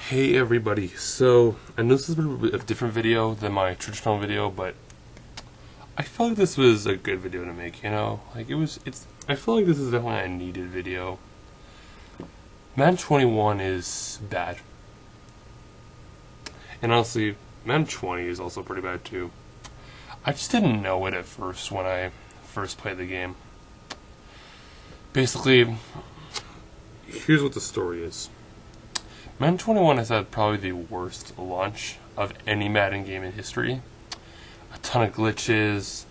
Hey everybody, so I know this is a different video than my traditional video, but I felt like this was a good video to make, Like I feel like this is definitely a needed video. Madden 21 is bad. And honestly, Madden 20 is also pretty bad too. I just didn't know it at first when I first played the game. Basically, here's what the story is. Madden 21 has had probably the worst launch of any Madden game in history. A ton of glitches,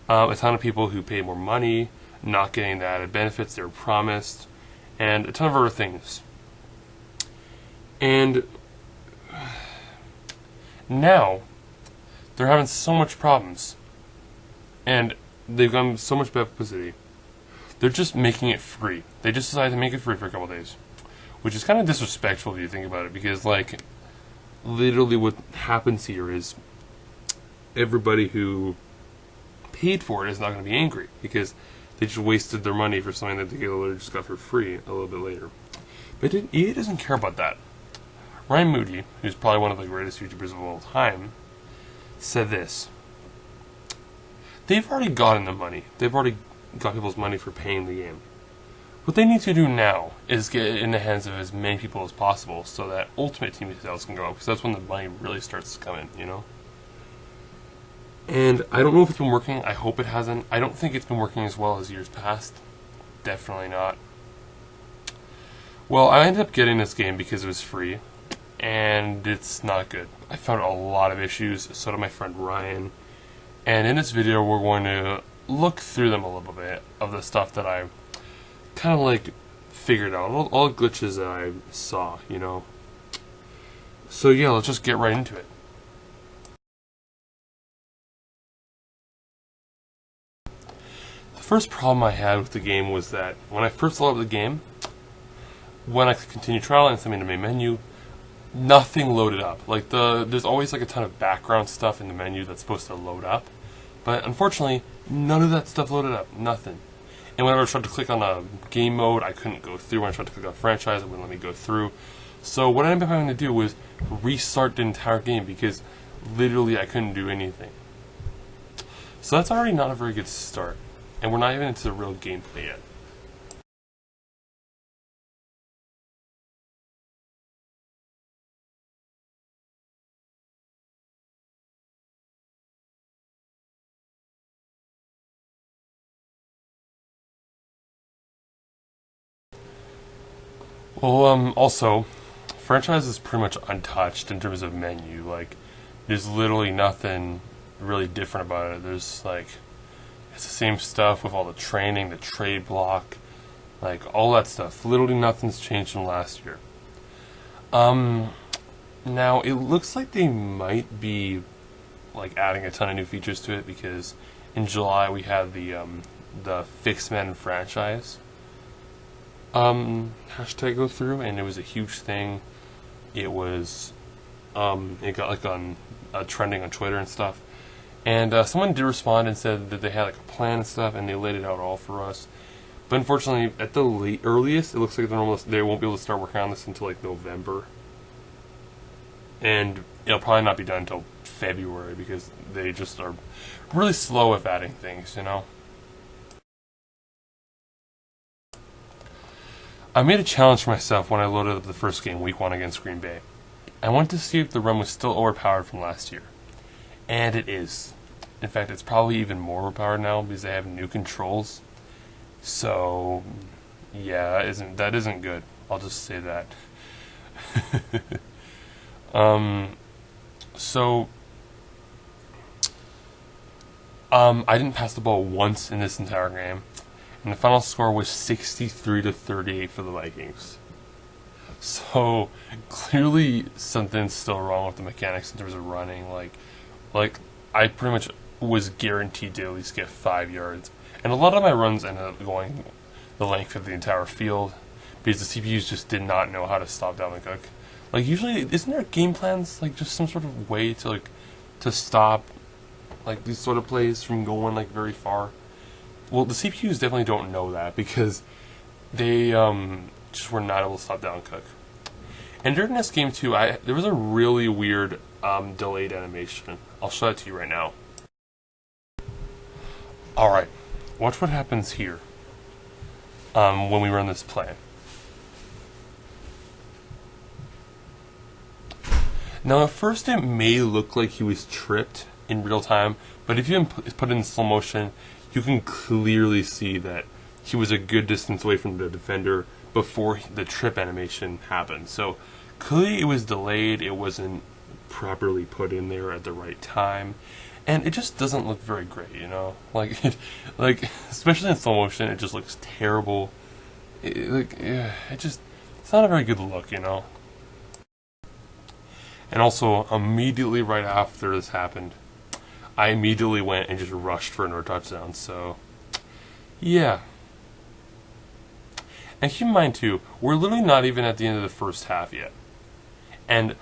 a ton of people who pay more money, not getting the added benefits they were promised, and a ton of other things. And now, they're having so much problems, and they've gotten so much bad publicity. They're just making it free. They just decided to make it free for a couple days. Which is kind of disrespectful if you think about it, because, literally what happens here is everybody who paid for it is not going to be angry, because they just wasted their money for something that they literally just got for free a little bit later. But EA doesn't care about that. Ryan Moody, who's probably one of the greatest YouTubers of all time, said this. They've already gotten the money. They've already got people's money for paying the game. What they need to do now is get it in the hands of as many people as possible so that Ultimate Team sales can go up, because that's when the money really starts to come in, And I don't know if it's been working. I hope it hasn't. I don't think it's been working as well as years past. Definitely not. Well, I ended up getting this game because it was free, and it's not good. I found a lot of issues, so did my friend Ryan. And in this video, we're going to look through them a little bit of the stuff that I kind of figured out, all the glitches that I saw, So yeah, let's just get right into it. The first problem I had with the game was that when I first loaded the game, when I could continue trial and send me to the main menu, nothing loaded up. There's always a ton of background stuff in the menu that's supposed to load up, but unfortunately, none of that stuff loaded up. Nothing. And whenever I tried to click on a game mode, I couldn't go through. When I tried to click on franchise, it wouldn't let me go through. So what I ended up having to do was restart the entire game, because literally I couldn't do anything. So that's already not a very good start. And we're not even into the real gameplay yet. Well, also, franchise is pretty much untouched in terms of menu. There's literally nothing really different about it. There's, it's the same stuff with all the training, the trade block, all that stuff. Literally nothing's changed from last year. Now, it looks like they might be, adding a ton of new features to it, because in July we had the Fixed Madden franchise hashtag go through, and it was a huge thing. It was it got on trending on Twitter and stuff, and someone did respond and said that they had a plan and stuff, and they laid it out all for us. But unfortunately, at the earliest, it looks like they won't be able to start working on this until November, and it'll probably not be done until February, because they just are really slow with adding things, I made a challenge for myself when I loaded up the first game, Week 1 against Green Bay. I wanted to see if the run was still overpowered from last year. And it is. In fact, it's probably even more overpowered now because they have new controls. So, yeah, that isn't good. I'll just say that. I didn't pass the ball once in this entire game. And the final score was 63-38 for the Vikings. So, clearly something's still wrong with the mechanics in terms of running. I pretty much was guaranteed to at least get 5 yards. And a lot of my runs ended up going the length of the entire field, because the CPUs just did not know how to stop Dalvin Cook. Usually, isn't there game plans, just some sort of way to stop, these sort of plays from going, very far? Well, the CPUs definitely don't know that, because they just were not able to stop Dalvin Cook. And during this game too, there was a really weird delayed animation. I'll show it to you right now. Alright, watch what happens here when we run this play. Now at first it may look like he was tripped in real time, but if you put it in slow motion, you can clearly see that he was a good distance away from the defender before the trip animation happened. So clearly it was delayed, it wasn't properly put in there at the right time, and it just doesn't look very great, you know? Like especially in slow motion, it just looks terrible. It's not a very good look, you know? And also, immediately right after this happened, I immediately went and just rushed for another touchdown, so yeah. And keep in mind too, we're literally not even at the end of the first half yet. And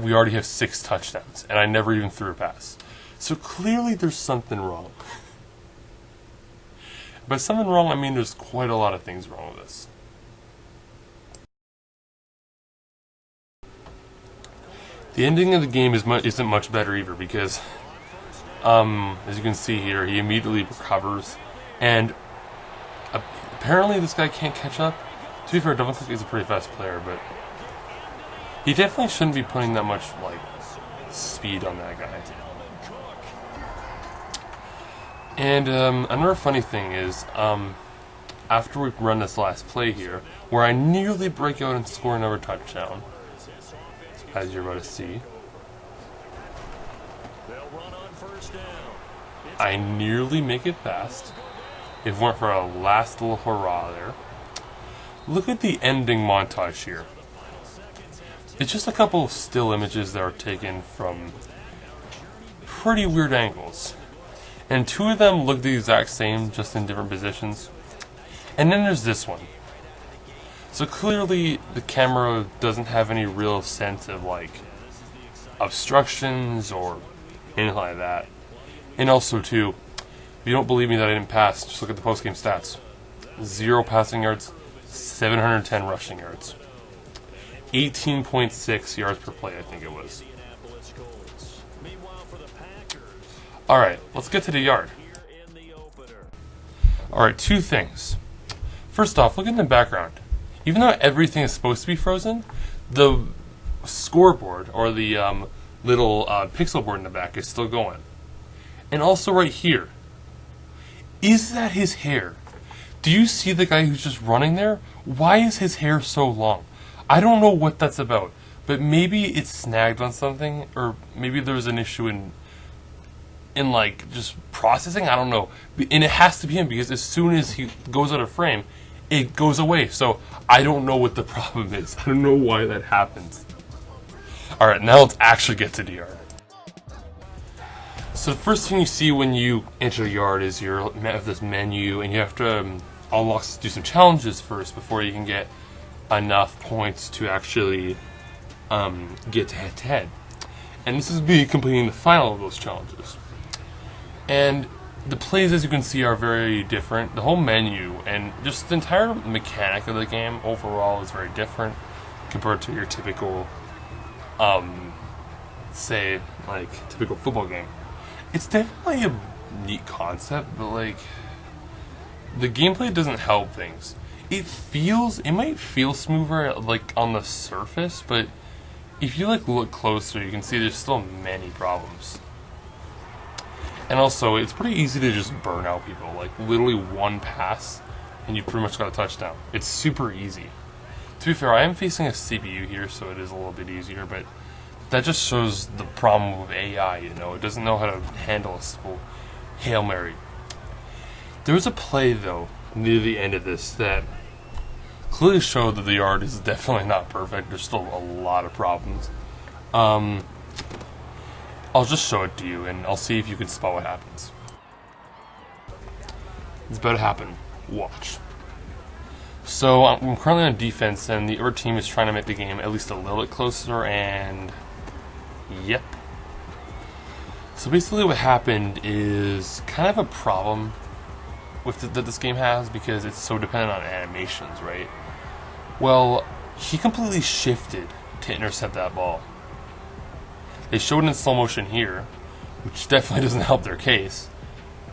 we already have 6 touchdowns, and I never even threw a pass. So clearly there's something wrong. By something wrong, I mean there's quite a lot of things wrong with this. The ending of the game isn't much better either because, as you can see here, he immediately recovers, and apparently this guy can't catch up. To be fair, Devin Cook is a pretty fast player, but he definitely shouldn't be putting that much speed on that guy. And another funny thing is, after we run this last play here, where I nearly break out and score another touchdown, as you're about to see, I nearly make it past. It went for a last little hurrah there. Look at the ending montage here. It's just a couple of still images that are taken from pretty weird angles. And 2 of them look the exact same, just in different positions. And then there's this one. So clearly the camera doesn't have any real sense of obstructions or anything like that. And also too, if you don't believe me that I didn't pass, just look at the post-game stats. 0 passing yards, 710 rushing yards. 18.6 yards per play, I think it was. Alright, let's get to the yard. Alright, 2 things. First off, look at the background. Even though everything is supposed to be frozen, the scoreboard, or the little pixel board in the back, is still going. And also right here. Is that his hair? Do you see the guy who's just running there? Why is his hair so long? I don't know what that's about, but maybe it's snagged on something, or maybe there's an issue in just processing, I don't know. And it has to be him, because as soon as he goes out of frame, it goes away. So I don't know what the problem is. I don't know why that happens. Alright, now let's actually get to the yard. So the first thing you see when you enter the yard is you're met with this menu, and you have to do some challenges first before you can get enough points to actually get to head-to-head. And this is me completing the final of those challenges. And the plays, as you can see, are very different. The whole menu and just the entire mechanic of the game overall is very different compared to your typical, typical football game. It's definitely a neat concept, but the gameplay doesn't help things. It might feel smoother on the surface, but if you look closer, you can see there's still many problems. And also, it's pretty easy to just burn out people. Literally 1 pass, and you've pretty much got a touchdown. It's super easy. To be fair, I am facing a CPU here, so it is a little bit easier, but that just shows the problem with AI, you know? It doesn't know how to handle a simple Hail Mary. There was a play, though, near the end of this that clearly showed that the yard is definitely not perfect. There's still a lot of problems. I'll just show it to you, and I'll see if you can spot what happens. It's about to happen. Watch. So I'm currently on defense, and the other team is trying to make the game at least a little bit closer, and yep. So basically what happened is kind of a problem that this game has, because it's so dependent on animations, right? Well, he completely shifted to intercept that ball. They showed it in slow motion here, which definitely doesn't help their case.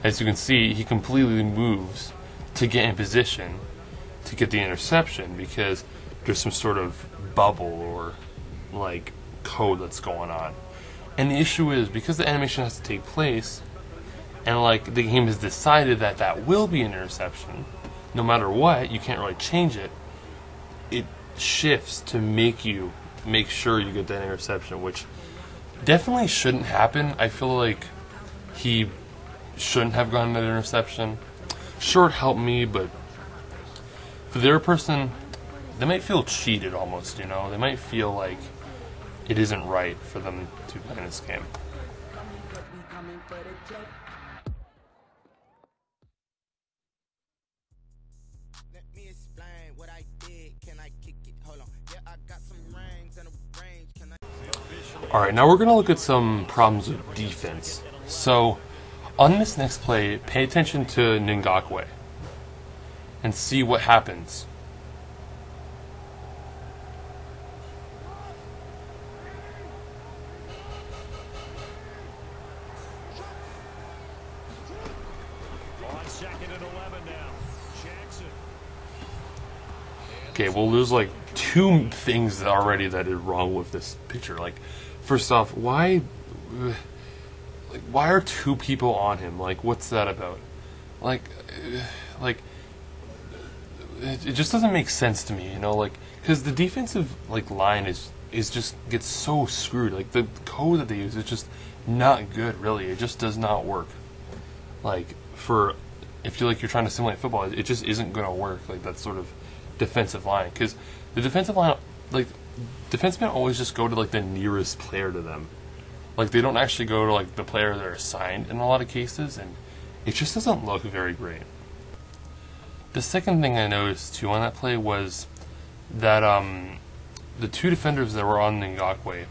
As you can see, he completely moves to get in position to get the interception because there's some sort of bubble or like code that's going on. And the issue is because the animation has to take place and like the game has decided that that will be an interception, no matter what, you can't really change it. It shifts to make sure you get that interception, which definitely shouldn't happen. I feel like he shouldn't have gotten that interception. Sure, it helped me, but for the other person, they might feel cheated almost, you know? They might feel like it isn't right for them to win this game. Alright, now we're going to look at some problems with defense. So, on this next play, pay attention to Ngakwe and see what happens. Okay, well, there's like two things already that are wrong with this picture. Like, first off, why are two people on him? Like, what's that about? Like, it just doesn't make sense to me, you know? Like, because the defensive like line is just gets so screwed. Like, the code that they use is just not good, really. It just does not work. Like, if you're trying to simulate football, it just isn't going to work. Like, that sort of defensive line, because the defensive line, like, defensemen always just go to like the nearest player to them. Like, they don't actually go to like the player they're assigned in a lot of cases, and it just doesn't look very great. The second thing I noticed too on that play was that the two defenders that were on Ngakwe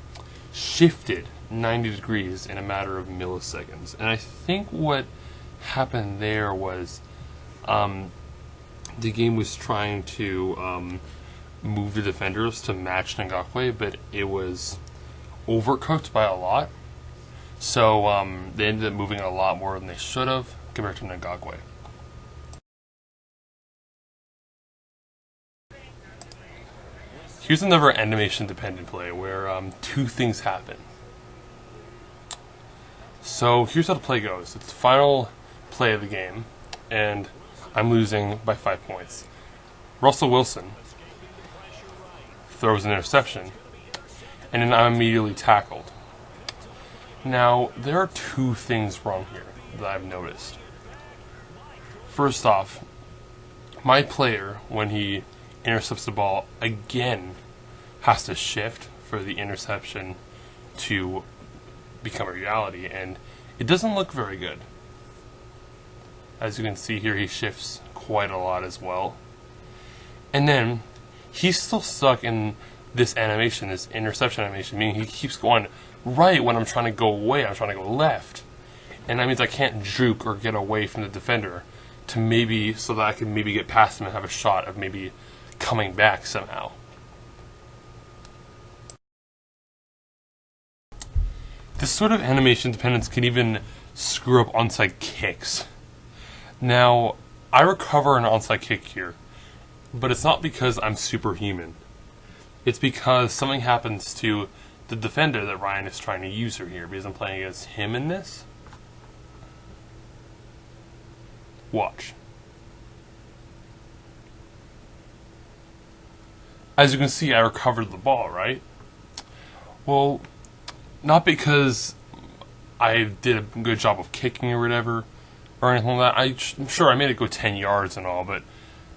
shifted 90 degrees in a matter of milliseconds, and I think what happened there was the game was trying to move the defenders to match Ngakwe, but it was overcooked by a lot. So they ended up moving a lot more than they should have compared to Ngakwe. Here's another animation-dependent play where two things happen. So here's how the play goes. It's the final play of the game, and I'm losing by 5 points. Russell Wilson throws an interception, and then I'm immediately tackled. Now, there are two things wrong here that I've noticed. First off, my player, when he intercepts the ball, again has to shift for the interception to become a reality, and it doesn't look very good. As you can see here, he shifts quite a lot as well. And then, he's still stuck in this animation, this interception animation, meaning he keeps going right when I'm trying to go away, I'm trying to go left. And that means I can't juke or get away from the defender so that I can maybe get past him and have a shot of maybe coming back somehow. This sort of animation dependence can even screw up onside kicks. Now, I recover an onside kick here, but it's not because I'm superhuman. It's because something happens to the defender that Ryan is trying to use here, because I'm playing against him in this. Watch. As you can see, I recovered the ball, right? Well, not because I did a good job of kicking or whatever, or anything like that. I'm sure I made it go 10 yards and all, but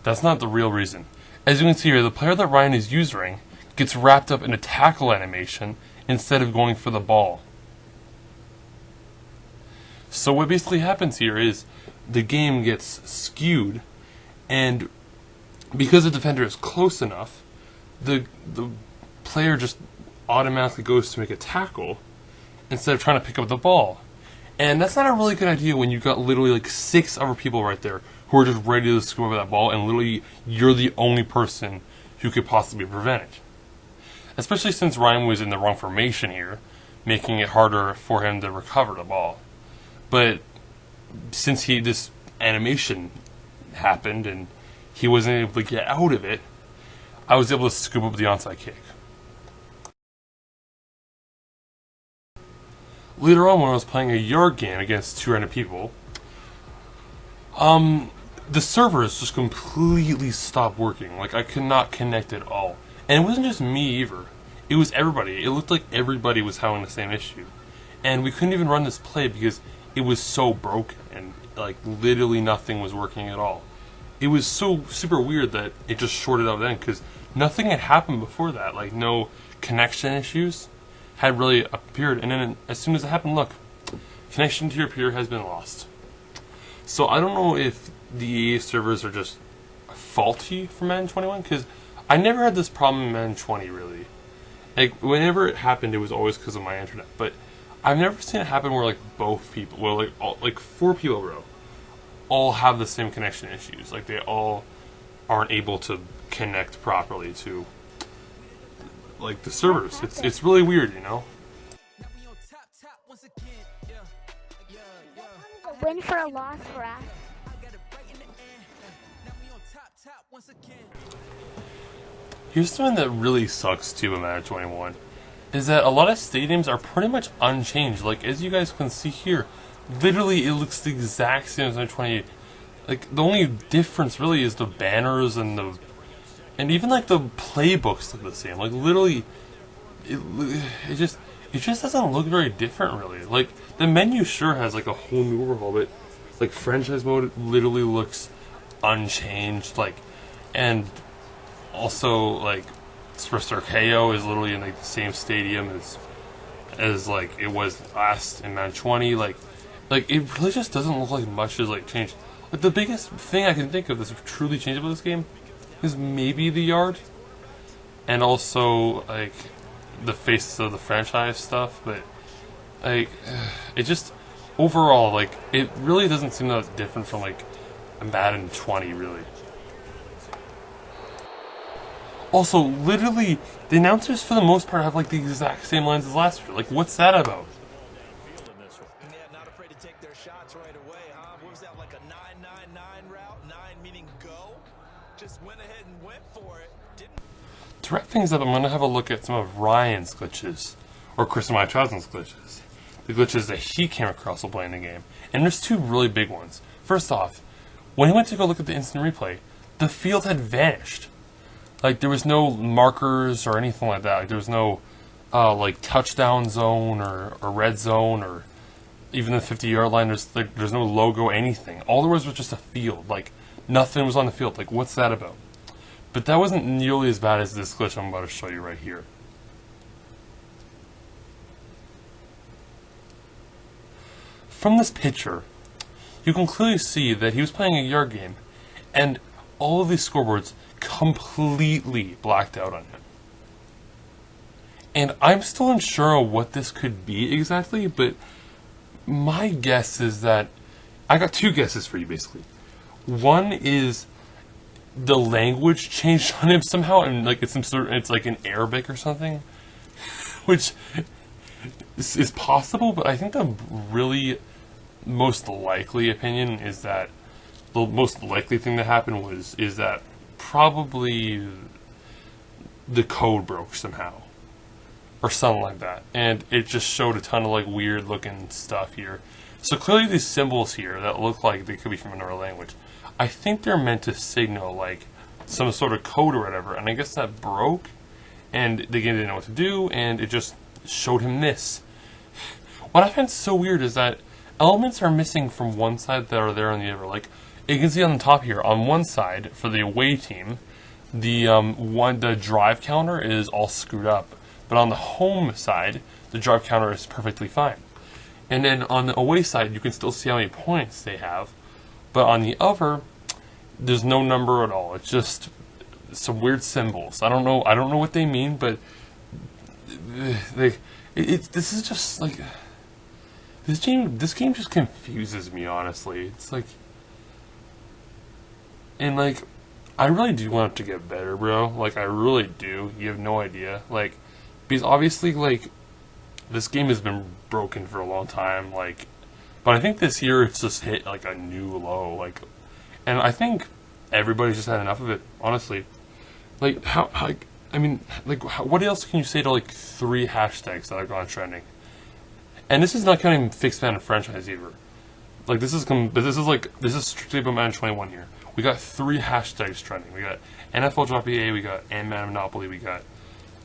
that's not the real reason. As you can see here, the player that Ryan is using gets wrapped up in a tackle animation instead of going for the ball. So what basically happens here is the game gets skewed, and because the defender is close enough, the player just automatically goes to make a tackle instead of trying to pick up the ball. And that's not a really good idea when you've got literally like 6 other people right there who are just ready to score that ball, and literally you're the only person who could possibly prevent it. Especially since Ryan was in the wrong formation here, making it harder for him to recover the ball. But since this animation happened and he wasn't able to get out of it, I was able to scoop up the onside kick. Later on, when I was playing a yard game against 2 random people, the servers just completely stopped working. Like, I could not connect at all. And it wasn't just me either. It was everybody. It looked like everybody was having the same issue. And we couldn't even run this play because it was so broken and, like, literally nothing was working at all. It was so super weird that it just shorted out then because nothing had happened before that. Like, no connection issues had really appeared. And then as soon as it happened, look, connection to your peer has been lost. So I don't know if the EA servers are just faulty for Madden 21 because I never had this problem in Madden 20 really. Like, whenever it happened, it was always because of my internet. But I've never seen it happen where, like, both people, well, like, 4 people, bro, all have the same connection issues. Like, they all aren't able to connect properly to, like, the servers. It's really weird, you know? A win for a loss for us. Here's something that really sucks too about Madden 21, is that a lot of stadiums are pretty much unchanged. Like, as you guys can see here, literally it looks the exact same as Madden 28. Like, the only difference really is the banners and even like the playbooks look the same. Like, literally, it just doesn't look very different really. Like, the menu sure has like a whole new overhaul, but like franchise mode literally looks unchanged. Like, and also, like, Superstar KO is literally in like the same stadium as like it was last in Madden 20. Like it really just doesn't look like much has like changed. Like, the biggest thing I can think of that's truly changed about this game is maybe the yard, and also like the face of the franchise stuff. But like, it just overall, like, it really doesn't seem that different from like Madden 20 really. Also, literally, the announcers for the most part have like the exact same lines as last year. Like, what's that about? Yeah, not afraid to take their shots right away, huh? What was that, like a 9-9-9 route? 9 meaning go? Just went ahead and went for it. To wrap things up, I'm going to have a look at some of Ryan's glitches, or Chris Meitrausen's glitches. The glitches that he came across while playing the game. And there's 2 really big ones. First off, when he went to go look at the instant replay, the field had vanished. Like, there was no markers or anything like that. Like, there was no, like, touchdown zone or red zone or even the 50-yard line. There's no logo, anything. All there was just a field. Like, nothing was on the field. Like, what's that about? But that wasn't nearly as bad as this glitch I'm about to show you right here. From this picture, you can clearly see that he was playing a yard game, and all of these scoreboards completely blacked out on him. And I'm still unsure of what this could be exactly, but my guess is that I got 2 guesses for you basically. One is the language changed on him somehow, and like it's like in Arabic or something, which is possible. But I think the really most likely opinion is that the most likely thing that happened is that probably the code broke somehow or something like that, and it just showed a ton of like weird looking stuff here. So clearly these symbols here that look like they could be from another language, I think they're meant to signal like some sort of code or whatever, and I guess that broke and the game didn't know what to do, and it just showed him this. What I find so weird is that elements are missing from one side that are there on the other. Like, you can see on the top here, on one side for the away team, the drive counter is all screwed up, but on the home side, the drive counter is perfectly fine. And then on the away side, you can still see how many points they have, but on the other, there's no number at all. It's just some weird symbols. I don't know what they mean, but this is just like this game just confuses me, honestly. It's like, and like, I really do want it to get better, bro. Like, I really do. You have no idea. Like, because obviously, like, this game has been broken for a long time. Like, but I think this year it's just hit, like, a new low. Like, and I think everybody's just had enough of it, honestly. Like, I mean, like, what else can you say to, like, 3 hashtags that have gone trending? And this is not counting fixed Madden franchise either. Like, this is strictly about Madden 21 here. We got 3 hashtags trending. We got NFL Drop EA, we got and Madden Monopoly, and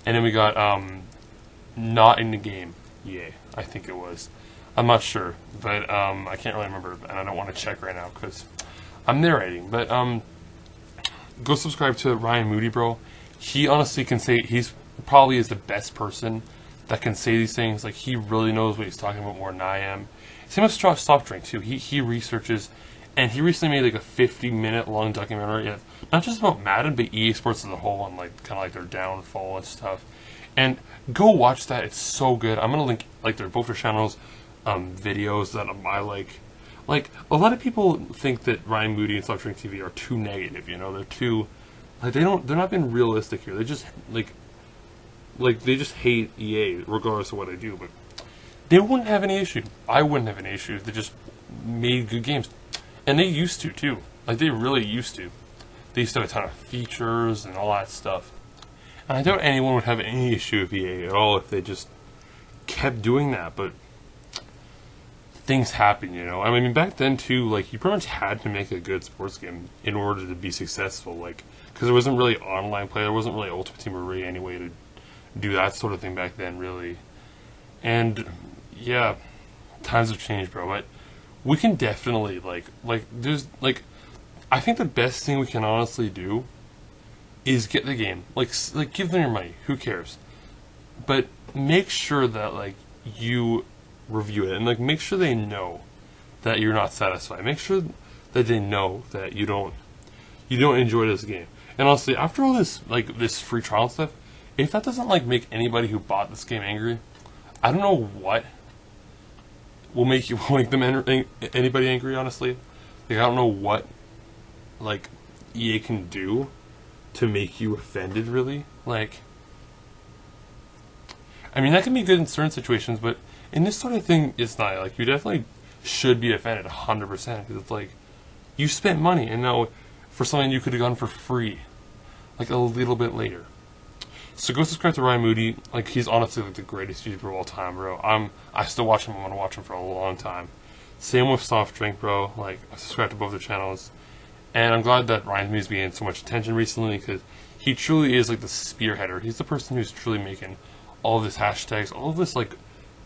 then we got not in the game EA, I think it was. I'm not sure, but I can't really remember, and I don't want to check right now because I'm narrating. But go subscribe to Ryan Moody, bro. He honestly can say he's probably is the best person that can say these things. Like, he really knows what he's talking about more than I am. Same with Soft Drink too. He researches, and he recently made like a 50-minute long documentary, not just about Madden, but EA Sports as a whole, and like kind of like their downfall and stuff. And go watch that. It's so good. I'm gonna link like both their channels, videos that I like. Like, a lot of people think that Ryan Moody and Soft Drink TV are too negative. You know, they're too like they're not being realistic here. They just like they just hate EA regardless of what they do, but they wouldn't have any issue. I wouldn't have any issue if they just made good games. And they used to, too. Like, they really used to. They used to have a ton of features and all that stuff. And I doubt anyone would have any issue with EA at all if they just kept doing that. But things happen, you know? I mean, back then, too, like, you pretty much had to make a good sports game in order to be successful. Like, because there wasn't really online play. There wasn't really Ultimate Team or really any way to do that sort of thing back then, really. And yeah, times have changed, bro. But we can definitely there's I think the best thing we can honestly do is get the game. Like give them your money. Who cares? But make sure that like you review it and like make sure they know that you're not satisfied. Make sure that they know that you don't enjoy this game. And honestly, after all this this free trial stuff, if that doesn't like make anybody who bought this game angry, I don't know what will make anybody angry. Honestly, like I don't know what like EA can do to make you offended. Really, like I mean that can be good in certain situations, but in this sort of thing, it's not. Like you definitely should be offended 100% because it's like you spent money and now for something you could have gone for free, like a little bit later. So go subscribe to Ryan Moody. Like he's honestly like the greatest YouTuber of all time, bro. I still watch him. I'm gonna watch him for a long time. Same with Soft Drink, bro. Like I subscribe to both their channels, and I'm glad that Ryan Moody's getting so much attention recently because he truly is like the spearheader. He's the person who's truly making all of this hashtags, all of this like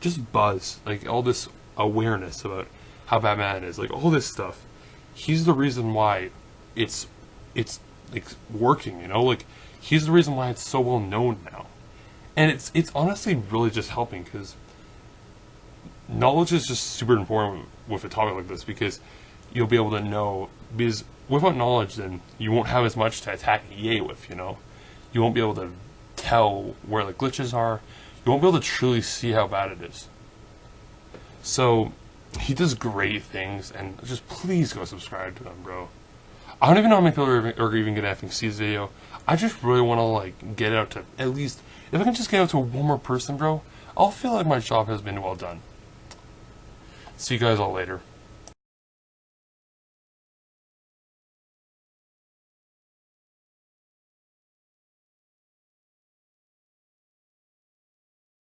just buzz, like all this awareness about how bad Madden is, like all this stuff. He's the reason why it's like working, you know, like. He's the reason why it's so well known now, and it's honestly really just helping because knowledge is just super important with a topic like this because you'll be able to know because without knowledge then you won't have as much to attack EA with, you know, you won't be able to tell where the glitches are, you won't be able to truly see how bad it is. So he does great things, and just please go subscribe to him, bro. I don't even know how many people are even going to effing see this video. I just really want to, like, get it out to at least... If I can just get out to one more person, bro, I'll feel like my job has been well done. See you guys all later.